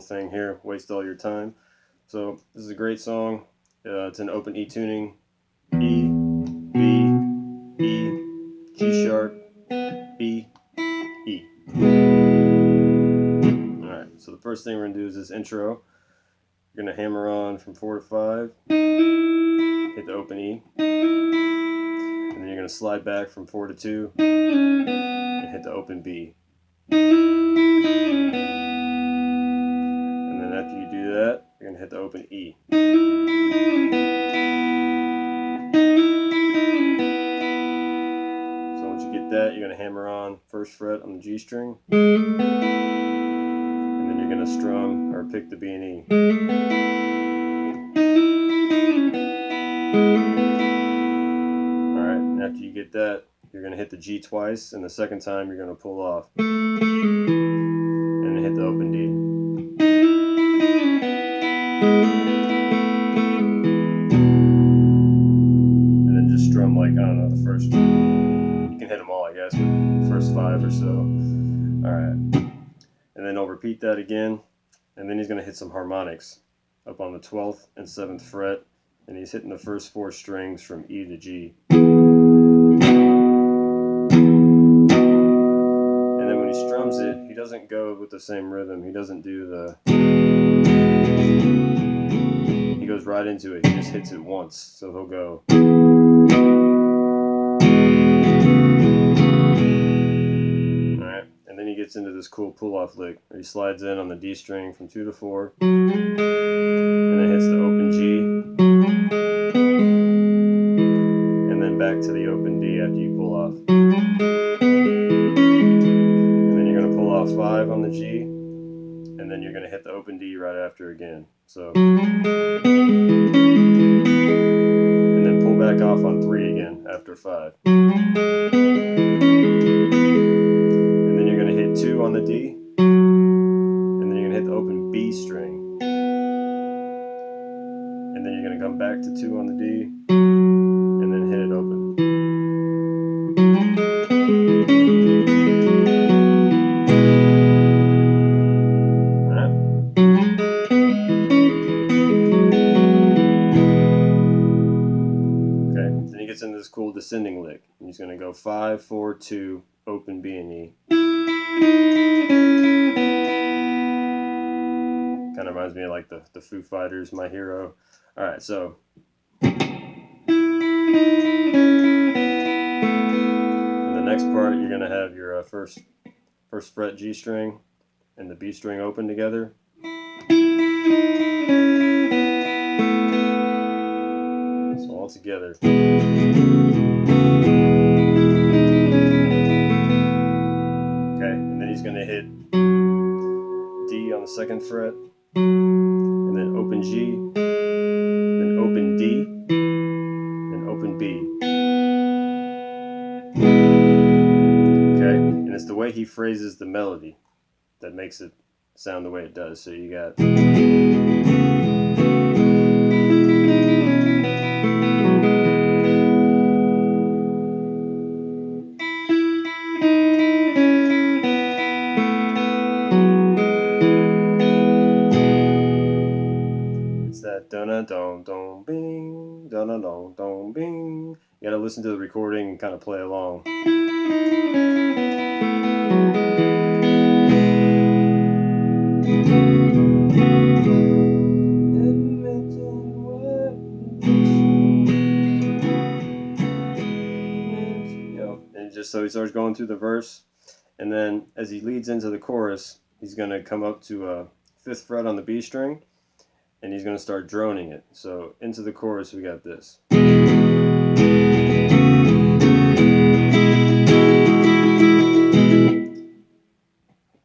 thing here, waste all your time. So this is a great song. It's an open E tuning. E, B, E, G sharp, B, E. Alright, so the first thing we're going to do is this intro. You're going to hammer on from 4 to 5, hit the open E, and then you're going to slide back from 4 to 2 and hit the open B. And then after you do that, you're going to hit the open E. So once you get that, you're going to hammer on first fret on the G string, and then you're going to strum or pick the B and E. Alright, and after you get that, you're going to hit the G twice, and the second time you're going to pull off and then hit the open D. And then just strum like, I don't know, the first, you can hit them all I guess, but first 5 or so. Alright, and then I'll repeat that again, and then he's going to hit some harmonics up on the 12th and 7th fret, and he's hitting the first 4 strings from E to G. And then when he strums it, he doesn't go with the same rhythm. He doesn't do the... He goes right into it. He just hits it once. So he'll go... Alright, and then he gets into this cool pull-off lick where he slides in on the D string from 2 to 4, and then hits the open G, and then back to the open D after you pull off. And then you're going to pull off 5 on the G, and then you're going to hit the open D right after again. So, and then pull back off on 3 again after 5. And then you're going to hit 2 on the D, and then you're going to hit the open B string. And then you're going to come back to 2 on the D, and then hit it open. Alright. Okay, then he gets into this cool descending lick. And he's going to go 5, 4, 2, open B and E. Kind of reminds me of like the Foo Fighters, My Hero. Alright, so... In the next part, you're going to have your first fret G string and the B string open together. So all together. Okay, and then he's going to hit D on the 2nd fret, and then open G, then open D, then open B. Okay, and it's the way he phrases the melody that makes it sound the way it does. So you got... It's that dun-dun-dun-dun bing, dun-dun-dun-dun bing. You gotta listen to the recording and kind of play along. And just so he starts going through the verse, and then as he leads into the chorus, he's going to come up to a 5th fret on the B string, and he's going to start droning it. So into the chorus we got this. I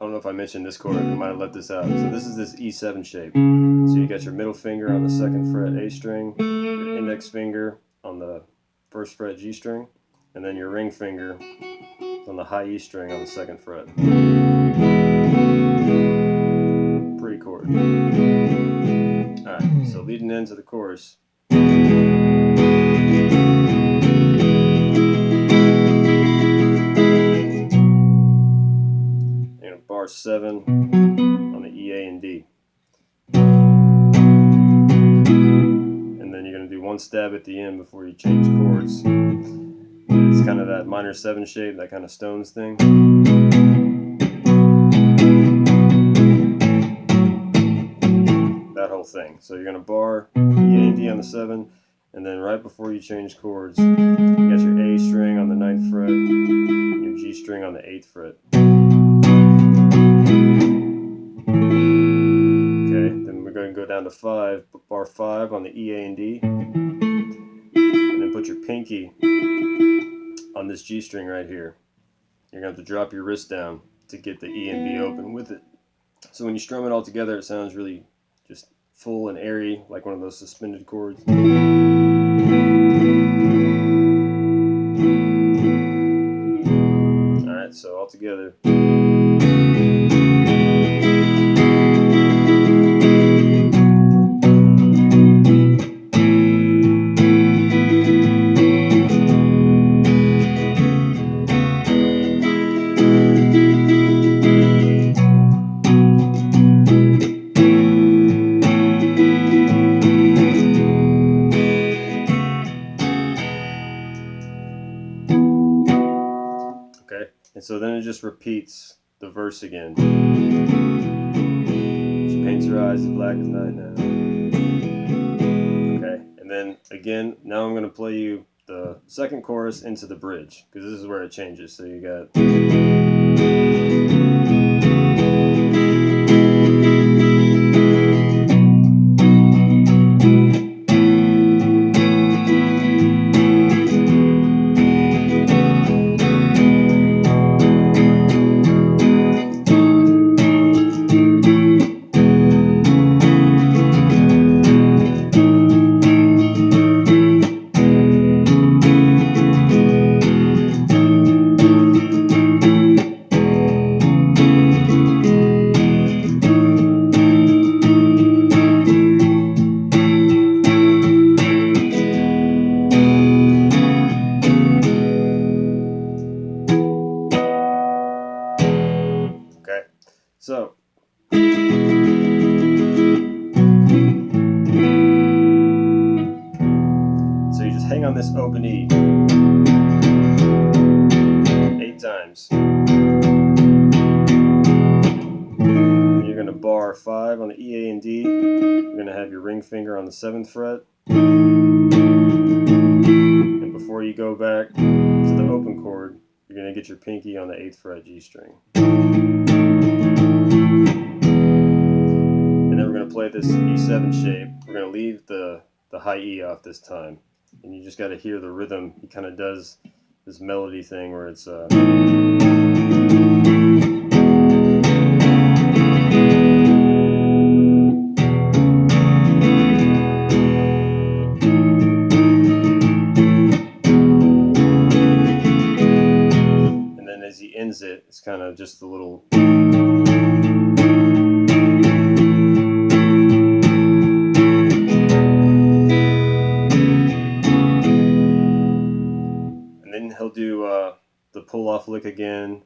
don't know if I mentioned this chord, I might have left this out. So this is this E7 shape. So you got your middle finger on the 2nd fret A string, your index finger on the 1st fret G string, and then your ring finger on the high E string on the 2nd fret. Pretty chord. Alright, so leading into the chorus. Bar 7 on the E, A, and D. stab at the end before you change chords. It's kind of that minor 7 shape, that kind of Stones thing. That whole thing. So you're going to bar E, A, and D on the 7, and then right before you change chords, you got your A string on the 9th fret, and your G string on the 8th fret. Okay, then we're going to go down to 5, bar 5 on the E, A, and D, and then put your pinky on this G string right here. You're going to have to drop your wrist down to get the E and B open with it. So when you strum it all together, it sounds really just full and airy, like one of those suspended chords. Alright, so all together. Okay, and so then it just repeats the verse again. She paints her eyes as black as night now. Okay, and then again, now I'm going to play you the second chorus into the bridge, because this is where it changes. So you got... Okay, so you just hang on this open E 8 times. And you're going to bar 5 on the E, A, and D. You're going to have your ring finger on the 7th fret. And before you go back to the open chord, you're going to get your pinky on the 8th fret G string. And then we're going to play this E7 shape. We're going to leave the high E off this time. And you just got to hear the rhythm. He kind of does this melody thing where it's... and then as he ends it, it's kind of just a little... He'll do the pull-off lick again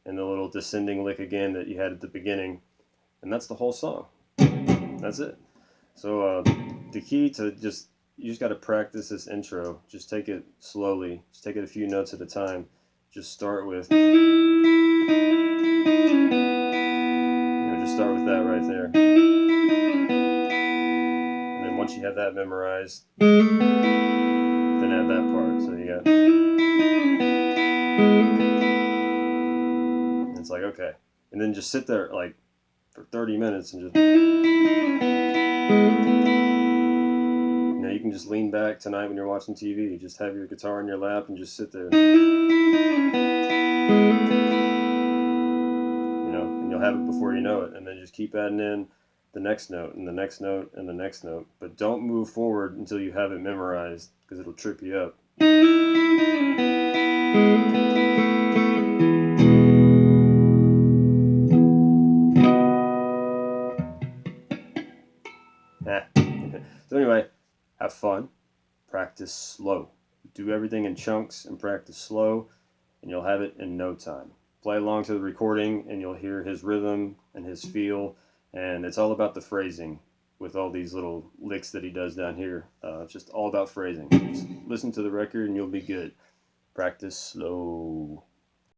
and the little descending lick again that you had at the beginning, and that's the whole song. That's it. So the key to you just got to practice this intro. Just take it slowly. Just take it a few notes at a time. Just start with, just start with that right there, and then once you have that memorized, then add that part. So you got... It's like, okay, and then just sit there like for 30 minutes and just, you can just lean back tonight when you're watching TV, just have your guitar in your lap and just sit there, and you'll have it before you know it, and then just keep adding in the next note and the next note and the next note, but don't move forward until you have it memorized, because it'll trip you up. So anyway, have fun, practice slow. Do everything in chunks and practice slow, and you'll have it in no time. Play along to the recording, and you'll hear his rhythm and his feel, and it's all about the phrasing. with all these little licks that he does down here. It's just all about phrasing. Just listen to the record and you'll be good. Practice slow.